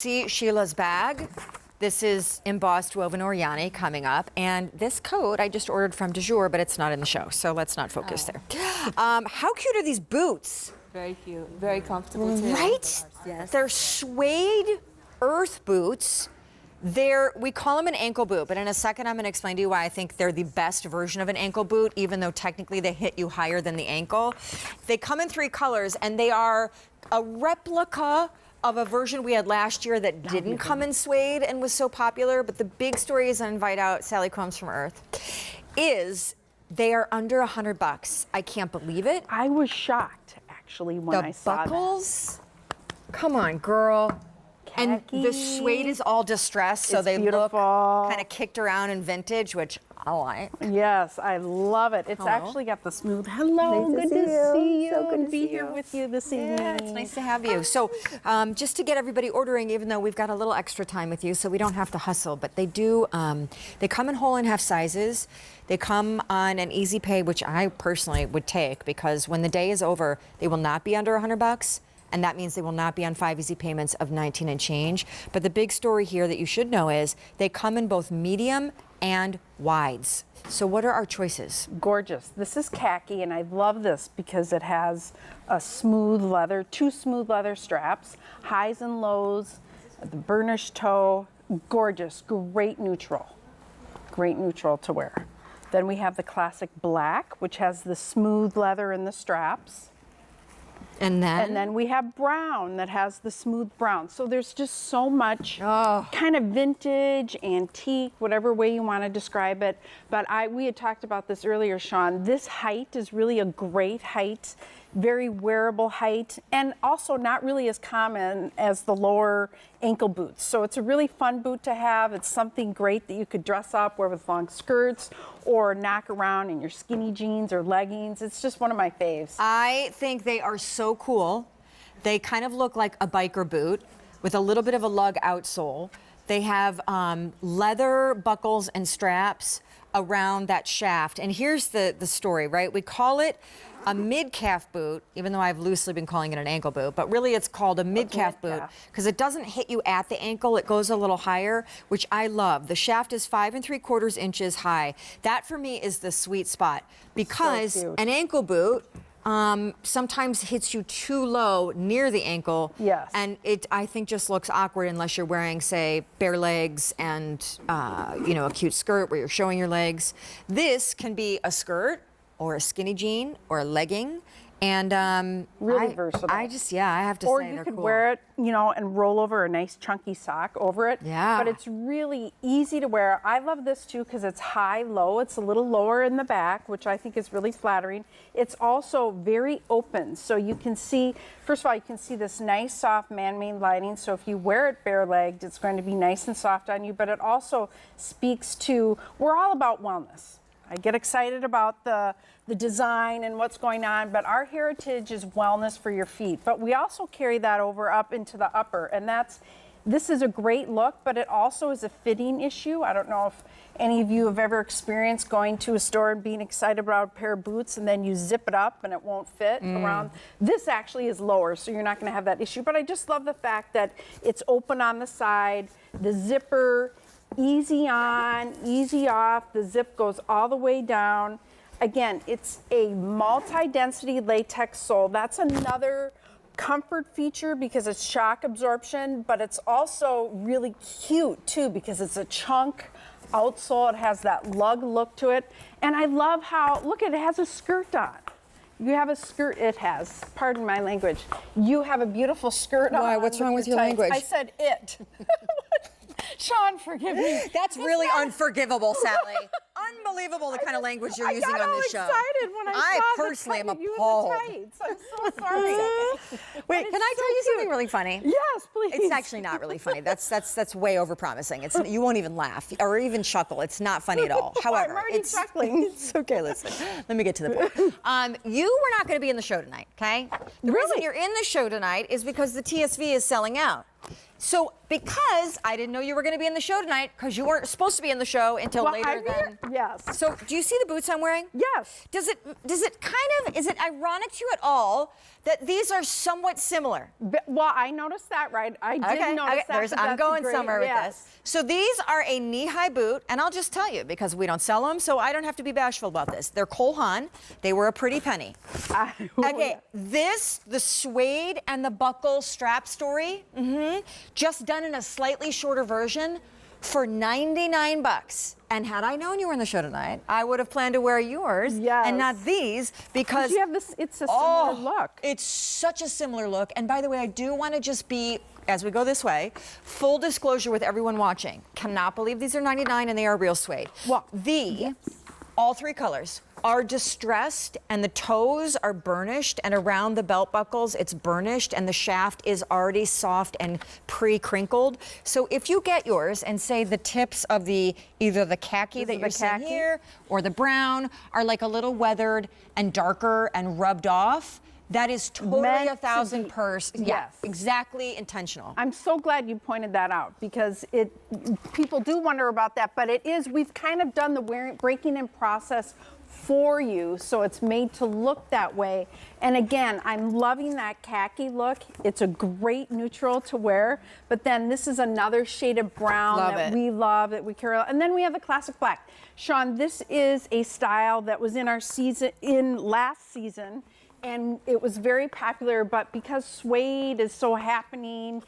See Sheila's bag. This is embossed woven Oriani coming up, and this coat I just ordered from Du Jour, but it's not in the show, so let's not focus there. How cute are these boots? Very cute, very comfortable too. Right? Yes. They're suede earth boots. We call them an ankle boot, but in a second I'm going to explain to you why I think they're the best version of an ankle boot, even though technically they hit you higher than the ankle. They come in 3 colors, and they are a replica of a version we had last year that didn't come in suede and was so popular. But the big story is, I invite out Sally Combs from Earth, is they are under $100. I can't believe it. I was shocked, actually, when I saw The buckles, come on, girl. And the Khaki. suede is all distressed, so It's they look beautiful. kind of kicked around in vintage, which I like. Yes, I love it. It's Hello. actually got the smooth. Hello, Nice to good see to see you. you. So good to and be see here you. with you this evening. Yeah, it's nice to have you. So just to get everybody ordering, even though we've got a little extra time with you, so we don't have to hustle, but they do, they come in whole and half sizes. They come on an easy pay, which I personally would take, because when the day is over, they will not be under $100. And that means they will not be on 5 easy payments of 19 and change. But the big story here that you should know is they come in both medium and wides. So what are our choices? Gorgeous. This is khaki, and I love this because it has a smooth leather, 2 smooth leather straps, highs and lows, the burnished toe. Gorgeous, great neutral to wear. Then we have the classic black, which has the smooth leather in the straps. And And then we have brown that has the smooth brown. So there's just so much kind of vintage, antique, whatever way you want to describe it. But we had talked about this earlier, Sean. This height is really a great height, very wearable height, and also not really as common as the lower ankle boots. So it's a really fun boot to have. It's something great that you could dress up, wear with long skirts, or knock around in your skinny jeans or leggings. It's just one of my faves. I think they are so cool. They kind of look like a biker boot with a little bit of a lug outsole. They have leather buckles and straps around that shaft. And here's the story, right? We call it a mid-calf boot, even though I've loosely been calling it an ankle boot, but really it's called a mid-calf boot because it doesn't hit you at the ankle, it goes a little higher, which I love. The shaft is 5 3/4 inches high. That for me is the sweet spot, because So cute. an ankle boot sometimes hits you too low near the ankle. Yes. And it, I think, just looks awkward unless you're wearing, say, bare legs and, a cute skirt where you're showing your legs. This can be a skirt or a skinny jean or a legging. And Really versatile. I have to Or say you they're could cool. wear it, and roll over a nice chunky sock over it. Yeah. But it's really easy to wear. I love this too because it's high-low. It's a little lower in the back, which I think is really flattering. It's also very open, so you can see, first of all, you can see this nice soft man-made lining. So if you wear it bare-legged, it's going to be nice and soft on you. But it also speaks to, we're all about wellness. I get excited about the design and what's going on, but our heritage is wellness for your feet. But we also carry that over up into the upper, and this is a great look, but it also is a fitting issue. I don't know if any of you have ever experienced going to a store and being excited about a pair of boots and then you zip it up and it won't fit around. This actually is lower, so you're not going to have that issue. But I just love the fact that it's open on the side, the zipper, easy on, easy off. The zip goes all the way down. Again, it's a multi-density latex sole. That's another comfort feature because it's shock absorption, but it's also really cute too because it's a chunk outsole. It has that lug look to it. And I love how, look, it has a skirt on. You have a skirt, it has, pardon my language. You have a beautiful skirt on. Why? What's wrong with your tights. language? I said it. Sean, forgive me. That's really unforgivable, Sally. Unbelievable the kind of language you're using on this show. I got all excited when I saw personally am you in the appalled. tights. I'm so sorry. Wait, can I tell you something really funny? Yes, please. It's actually not really funny. That's way overpromising. You won't even laugh or even chuckle. It's not funny at all. However, I'm already chuckling. It's okay. Listen, let me get to the point. You were not going to be in the show tonight, okay? The reason you're in the show tonight is because the TSV is selling out. So because I didn't know you were going to be in the show tonight, because you weren't supposed to be in the show until Well, later than. yes. So do you see the boots I'm wearing? Yes. Is it is it ironic to you at all that these are somewhat similar? Well, I noticed that, right? I did notice that. but I'm that's a going great- somewhere with yes. this. So these are a knee-high boot, and I'll just tell you because we don't sell them, so I don't have to be bashful about this. They're Cole Haan. They were a pretty penny. Okay, the suede and the buckle strap story, just done in a slightly shorter version for 99 bucks. And had I known you were in the show tonight, I would have planned to wear yours and not these because you have this. It's a similar look. It's such a similar look. And by the way, I do want to just be, as we go this way, full disclosure with everyone watching. Cannot believe these are 99 and they are real suede. Well, all three colors are distressed and the toes are burnished and around the belt buckles it's burnished and the shaft is already soft and pre-crinkled. So if you get yours and say the tips of either the khaki that you're seeing here or the brown are like a little weathered and darker and rubbed off, that is totally Meant 1,000%. Yes. Yeah, exactly intentional. I'm so glad you pointed that out because people do wonder about that, but we've kind of done the breaking in process for you, so it's made to look that way. And again, I'm loving that khaki look. It's a great neutral to wear, but then this is another shade of brown we love, that we carry. And then we have the classic black. Sean, this is a style that was in our last season. And it was very popular, but because suede is so happening,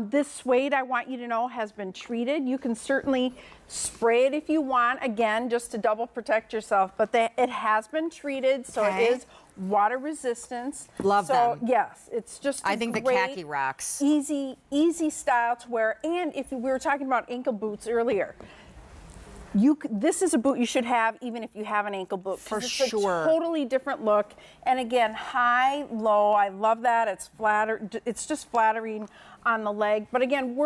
this suede, I want you to know, has been treated. You can certainly spray it if you want, again, just to double protect yourself, but it has been treated, so it is water resistance. Love them. Yes, it's just I think the khaki rocks. Easy style to wear. And if we were talking about ankle boots earlier, this is a boot you should have even if you have an ankle boot. For it's sure. a totally different look. And again, high, low, I love that. It's just flattering on the leg. But again,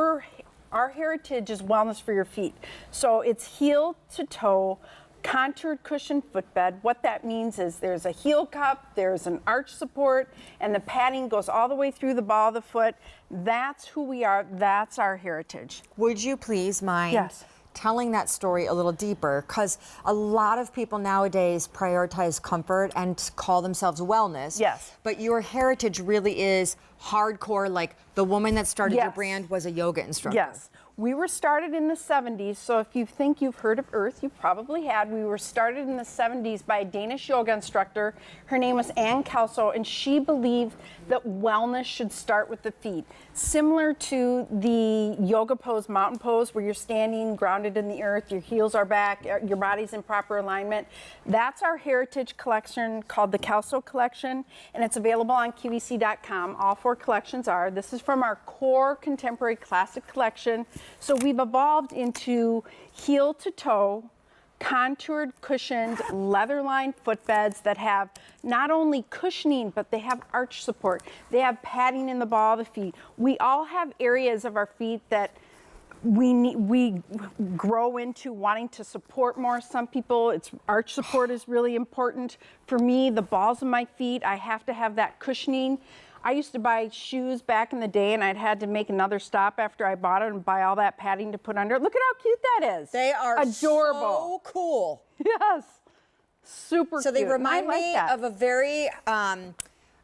our heritage is wellness for your feet. So it's heel to toe, contoured cushion footbed. What that means is there's a heel cup, there's an arch support, and the padding goes all the way through the ball of the foot. That's who we are. That's our heritage. Would you please mind telling that story a little deeper? Because a lot of people nowadays prioritize comfort and call themselves wellness. Yes. But your heritage really is hardcore, like the woman that started your brand was a yoga instructor. Yes. We were started in the 70s, so if you think you've heard of Earth, you probably had. We were started in the 70s by a Danish yoga instructor. Her name was Ann Kelso, and she believed that wellness should start with the feet. Similar to the yoga pose, mountain pose, where you're standing grounded in the earth, your heels are back, your body's in proper alignment. That's our heritage collection called the Kelso Collection, and it's available on QVC.com. All 4 collections are. This is from our core contemporary classic collection. So we've evolved into heel to toe, contoured, cushioned, leather-lined footbeds that have not only cushioning, but they have arch support. They have padding in the ball of the feet. We all have areas of our feet that we grow into wanting to support more. Some people, arch support is really important. For me, the balls of my feet, I have to have that cushioning. I used to buy shoes back in the day, and I'd had to make another stop after I bought it and buy all that padding to put under it. Look at how cute that is. They are adorable. So cool. Yes. Super cute. So they remind me of a very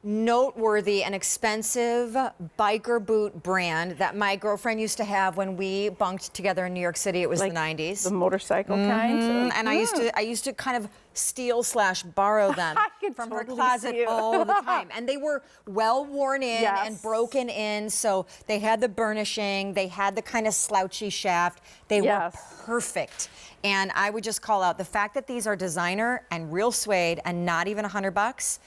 noteworthy and expensive biker boot brand that my girlfriend used to have when we bunked together in New York City. It was the 90s. The motorcycle kind. So, and I used to kind of steal/borrow them from her closet all the time. And they were well worn in and broken in. So they had the burnishing, they had the kind of slouchy shaft. They were perfect. And I would just call out the fact that these are designer and real suede and not even $100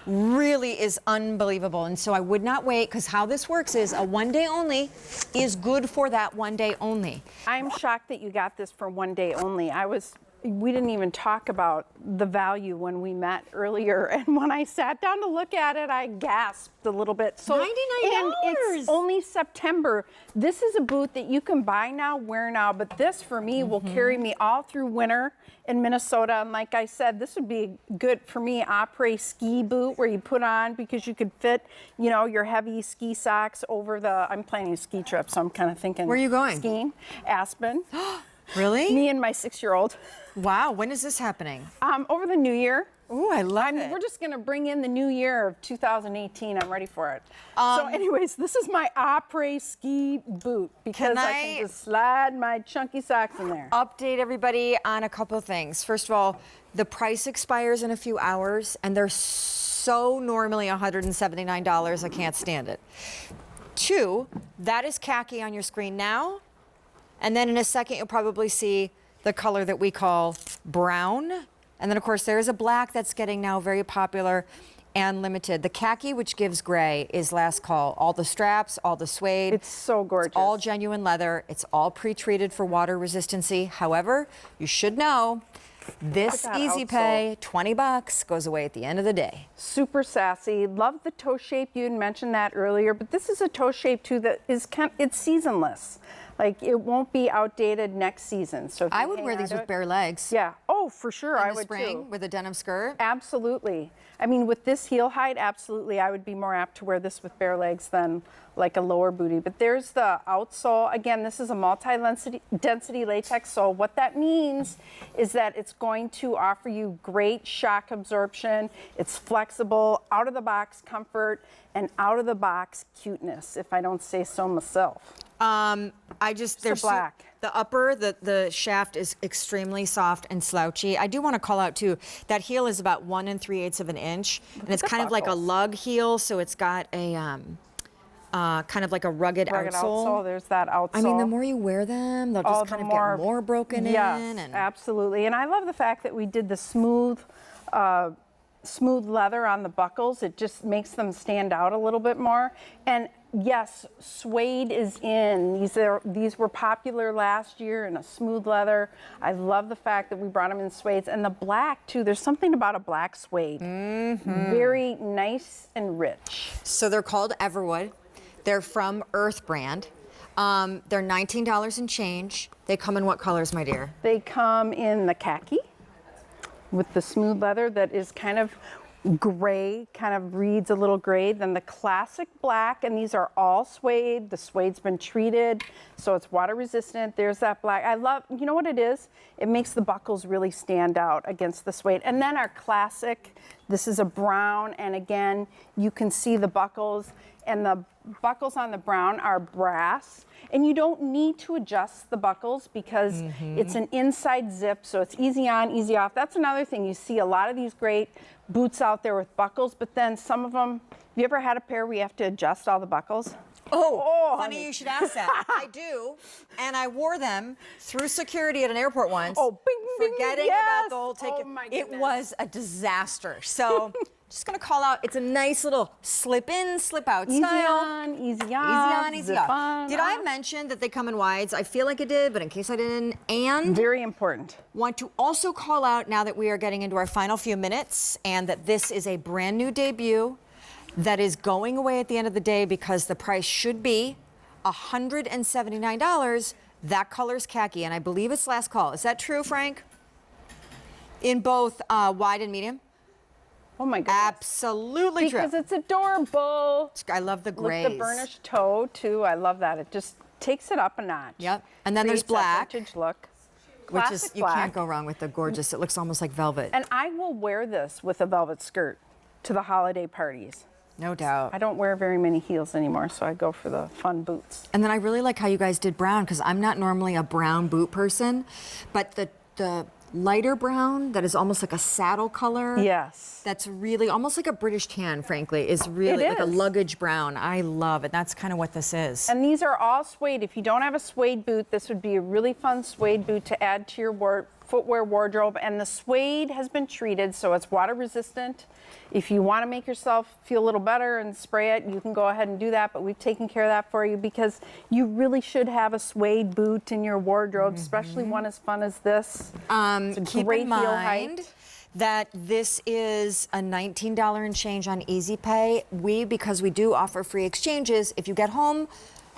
really is unbelievable. And so I would not wait, because how this works is a one day only is good for that one day only. I'm shocked that you got this for one day only. I was we didn't even talk about the value when we met earlier. And when I sat down to look at it, I gasped a little bit. So, $99. And it's only September. This is a boot that you can buy now, wear now, but this for me will carry me all through winter in Minnesota. And like I said, this would be good for me, après ski boot where you put on because you could fit, you know, your heavy ski socks over the, I'm planning a ski trip, so I'm kind of thinking. Where are you going? Skiing, Aspen. Really? Me and my 6-year-old. Wow, when is this happening? Over the new year. Ooh, I love it. We're just going to bring in the new year of 2018. I'm ready for it. So anyways, this is my après ski boot because I can just slide my chunky socks in there. Update everybody on a couple of things. First of all, the price expires in a few hours, and they're so normally $179. I can't stand it. 2, that is khaki on your screen now. And then in a second, you'll probably see the color that we call brown. And then, of course, there is a black that's getting now very popular and limited. The khaki, which gives gray, is last call. All the straps, all the suede. It's so gorgeous. It's all genuine leather. It's all pre-treated for water resistancy. However, you should know, this Easy Pay, $20, goes away at the end of the day. Super sassy. Love the toe shape. You had mentioned that earlier, but this is a toe shape too that is it's seasonless. Like it won't be outdated next season. So if I you would hang wear on these to with it- bare legs. Yeah. Oh, for sure. In I the would spring too. with a denim skirt. Absolutely. I mean, with this heel height, absolutely, I would be more apt to wear this with bare legs than like a lower booty. But there's the outsole. Again, this is a multi-density latex sole. What that means is that it's going to offer you great shock absorption. It's flexible, out-of-the-box comfort, and out-of-the-box cuteness, if I don't say so myself. There's black. The upper, the shaft is extremely soft and slouchy. I do want to call out too, that heel is about 1 3/8 of an inch, and it's kind of like a lug heel, so it's got a kind of like a rugged outsole. There's that outsole. I mean, the more you wear them, they'll just kind of get more broken in. Yes, And absolutely. And I love the fact that we did the smooth leather on the buckles. It just makes them stand out a little bit more. And yes, suede is in. These were popular last year in a smooth leather. I love the fact that we brought them in suedes. And the black too, there's something about a black suede. Very nice and rich. So they're called Everwood. They're from Earth brand. They're $19 and change. They come in what colors, my dear? They come in the khaki with the smooth leather that is kind of gray, kind of reads a little gray, then the classic black, and these are all suede. The suede's been treated, so it's water resistant. There's that black. I love, you know what it is? It makes the buckles really stand out against the suede. And then our classic, this is a brown, and again, you can see the buckles, and the buckles on the brown are brass. And you don't need to adjust the buckles because it's an inside zip, so it's easy on, easy off. That's another thing. You see a lot of these great boots out there with buckles, but then some of them, have you ever had a pair where you have to adjust all the buckles? Oh, funny honey. you should ask that. I do, and I wore them through security at an airport once. Oh, bing, bing, forgetting yes. about the whole take. Oh, my It goodness. was a disaster. So, just gonna call out. It's a nice little slip in, slip out Easy style. on, easy Easy off, on, easy zip off. on, Did I mention that they come in wides? I feel like I did, but in case I didn't, and Very important. want to also call out now that we are getting into our final few minutes and that this is a brand new debut that is going away at the end of the day because the price should be $179. That color's khaki, and I believe it's last call. Is that true, Frank? In both wide and medium? Oh my goodness. Absolutely true. Because it's adorable. I love the grays. Look, the burnished toe too. I love that. It just takes it up a notch. Yep. And then there's Creates that black, vintage look. which Classic is, you black. can't go wrong with the gorgeous. It looks almost like velvet. And I will wear this with a velvet skirt to the holiday parties. No doubt. I don't wear very many heels anymore, so I go for the fun boots. And then I really like how you guys did brown because I'm not normally a brown boot person, but the lighter brown that is almost like a saddle color. Yes. That's really almost like a British tan, frankly, is really like a is. luggage brown. I love it. That's kind of what this is. And these are all suede. If you don't have a suede boot, this would be a really fun suede boot to add to your footwear wardrobe, and the suede has been treated so it's water resistant. If you want to make yourself feel a little better and spray it, you can go ahead and do that, but we've taken care of that for you because you really should have a suede boot in your wardrobe, especially one as fun as this. It's a Keep great in heel mind height. that this is a $19 and change on Easy Pay. Because we do offer free exchanges, if you get home,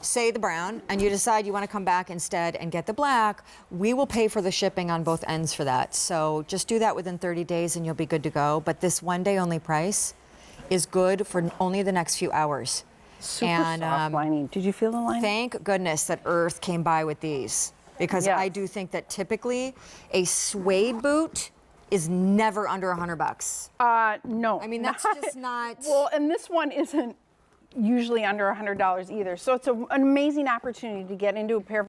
say the brown, and you decide you want to come back instead and get the black, we will pay for the shipping on both ends for that. So just do that within 30 days and you'll be good to go. But this one day only price is good for only the next few hours. Super soft lining. Did you feel the lining? Thank goodness that Earth came by with these, because Yes. I do think that typically a suede boot is never under $100. No. I mean, that's just not. Well, and this one isn't usually under $100 either. So it's an amazing opportunity to get into a pair of